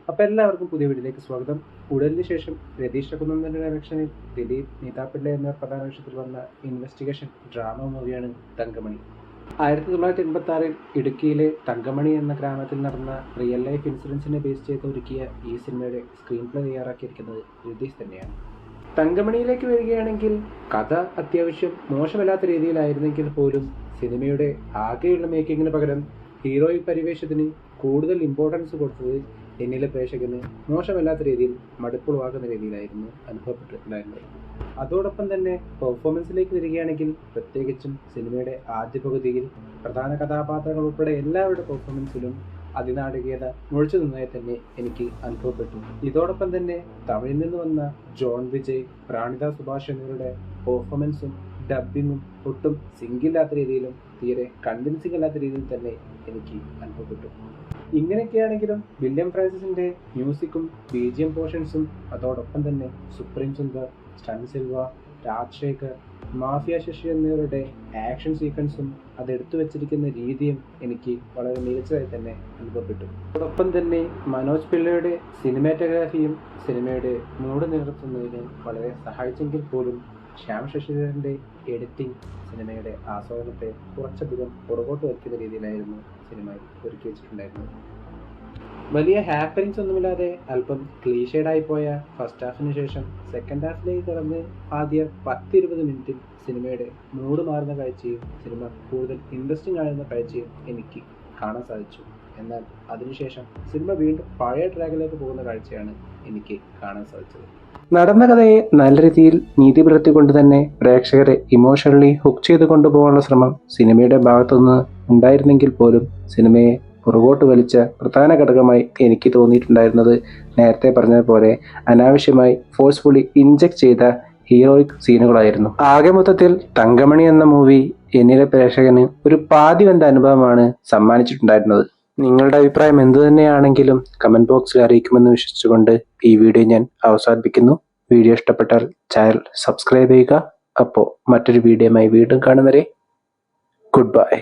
അപ്പോൾ എല്ലാവർക്കും പുതിയ വീഡിയോയിലേക്ക് സ്വാഗതം. ഉടലിന് ശേഷം രതീഷ് രഘുനന്ദൻ്റെ ഡയറക്ഷനിൽ ദിലീപ് നീതാപിള്ള എന്നിവർ പ്രധാന വേഷത്തിൽ വന്ന ഇൻവെസ്റ്റിഗേഷൻ ഡ്രാമ മൂവിയാണ് തങ്കമണി. 1986 ഇടുക്കിയിലെ തങ്കമണി എന്ന ഗ്രാമത്തിൽ നടന്ന റിയൽ ലൈഫ് ഇൻസിഡൻസിനെ ബേസ് ചെയ്ത് ഒരുക്കിയ ഈ സിനിമയുടെ സ്ക്രീൻ പ്ലേ തയ്യാറാക്കിയിരിക്കുന്നത് രതീഷ് തന്നെയാണ്. തങ്കമണിയിലേക്ക് വരികയാണെങ്കിൽ കഥ അത്യാവശ്യം മോശമല്ലാത്ത രീതിയിലായിരുന്നെങ്കിൽ പോലും സിനിമയുടെ ആകെയുള്ള മേക്കിങ്ങിന് പകരം ഹീറോയിക് പരിവേഷത്തിന് കൂടുതൽ ഇമ്പോർട്ടൻസ് കൊടുത്തത് എന്നിലെ പ്രേക്ഷകന് മോശമല്ലാത്ത രീതിയിൽ മടുപ്പുളവാക്കുന്ന രീതിയിലായിരുന്നു അനുഭവപ്പെട്ടിട്ടുണ്ടായിരുന്നത്. അതോടൊപ്പം തന്നെ പെർഫോമൻസിലേക്ക് വരികയാണെങ്കിൽ പ്രത്യേകിച്ചും സിനിമയുടെ ആദ്യ പകുതിയിൽ പ്രധാന കഥാപാത്രങ്ങൾ ഉൾപ്പെടെ എല്ലാവരുടെ പെർഫോമൻസിലും അതിനാടകീയത മുഴിച്ചു നിന്നായി തന്നെ എനിക്ക് അനുഭവപ്പെട്ടു. ഇതോടൊപ്പം തന്നെ തമിഴിൽ നിന്ന് വന്ന ജോൺ വിജയ്, പ്രാണിത സുഭാഷ് എന്നിവരുടെ പെർഫോമൻസും ഡബ്ബിങ്ങും ഒട്ടും സിങ്കില്ലാത്ത രീതിയിലും തീരെ കൺവിൻസിംഗ് അല്ലാത്ത രീതിയിൽ തന്നെ എനിക്ക് അനുഭവപ്പെട്ടു. ഇങ്ങനെയൊക്കെയാണെങ്കിലും വില്യം ഫ്രാൻസിസിന്റെ മ്യൂസിക്കും BGM പോർഷൻസും അതോടൊപ്പം തന്നെ Supreme Sundar, Stun Silva, Rajasekhar, Mafia Sasi എന്നിവരുടെ ആക്ഷൻ സീക്വൻസും അതെടുത്തു വെച്ചിരിക്കുന്ന രീതിയും എനിക്ക് വളരെ മികച്ചതായി തന്നെ അനുഭവപ്പെട്ടു. അതോടൊപ്പം തന്നെ മനോജ് പിള്ളയുടെ സിനിമാറ്റോഗ്രാഫിയും സിനിമയുടെ മൂഡ് നിലനിർത്തുന്നതിന് വളരെ സഹായിച്ചെങ്കിൽ പോലും ശ്യാം ശശിധരൻ്റെ എഡിറ്റിംഗ് സിനിമയുടെ ആസ്വാദനത്തെ കുറച്ചധികം പുറകോട്ട് വയ്ക്കുന്ന രീതിയിലായിരുന്നു സിനിമ ഒരുക്കി വെച്ചിട്ടുണ്ടായിരുന്നത്. വലിയ ഹാപ്പനിങ്സ് ഒന്നുമില്ലാതെ അല്പം ക്ലീഷേഡായി പോയ ഫസ്റ്റ് ഹാഫിന് ശേഷം സെക്കൻഡ് ഹാഫിലേക്ക് കടന്ന് ആദ്യ 10-20 മിനിറ്റിൽ സിനിമയുടെ മൂഡ് മാറുന്ന കാഴ്ചയും സിനിമ കൂടുതൽ ഇൻട്രസ്റ്റിംഗ് ആകുന്ന കാഴ്ചയും എനിക്ക് കാണാൻ സാധിച്ചു. എന്നാൽ അതിനുശേഷം സിനിമ വീണ്ടും പഴയ ട്രാക്കിലേക്ക് പോകുന്ന കാഴ്ചയാണ് എനിക്ക് കാണാൻ സാധിച്ചത്. നടന്ന കഥയെ നല്ല രീതിയിൽ നീതി പുലർത്തിക്കൊണ്ട് തന്നെ പ്രേക്ഷകരെ ഇമോഷണലി ഹുക്ക് ചെയ്ത് കൊണ്ടുപോകാനുള്ള ശ്രമം സിനിമയുടെ ഭാഗത്തുനിന്ന് ഉണ്ടായിരുന്നെങ്കിൽ പോലും സിനിമയെ പുറകോട്ട് വലിച്ച പ്രധാന ഘടകമായി എനിക്ക് തോന്നിയിട്ടുണ്ടായിരുന്നത് നേരത്തെ പറഞ്ഞതുപോലെ അനാവശ്യമായി ഫോഴ്സ്ഫുള്ളി ഇൻജെക്ട് ചെയ്ത ഹീറോയിക് സീനുകളായിരുന്നു. ആകെ മൊത്തത്തിൽ തങ്കമണി എന്ന മൂവി എന്നിലെ പ്രേക്ഷകന് ഒരു പാതി വന്ന അനുഭവമാണ് സമ്മാനിച്ചിട്ടുണ്ടായിരുന്നത്. നിങ്ങളുടെ അഭിപ്രായം എന്തു തന്നെയാണെങ്കിലും കമന്റ് ബോക്സിൽ അറിയിക്കുമെന്ന് വിശ്വസിച്ചുകൊണ്ട് ഈ വീഡിയോ ഞാൻ അവസാനിപ്പിക്കുന്നു. വീഡിയോ ഇഷ്ടപ്പെട്ടാൽ ചാനൽ സബ്സ്ക്രൈബ് ചെയ്യുക. അപ്പോൾ മറ്റൊരു വീഡിയോയുമായി വീണ്ടും കാണും വരെ ഗുഡ് ബൈ.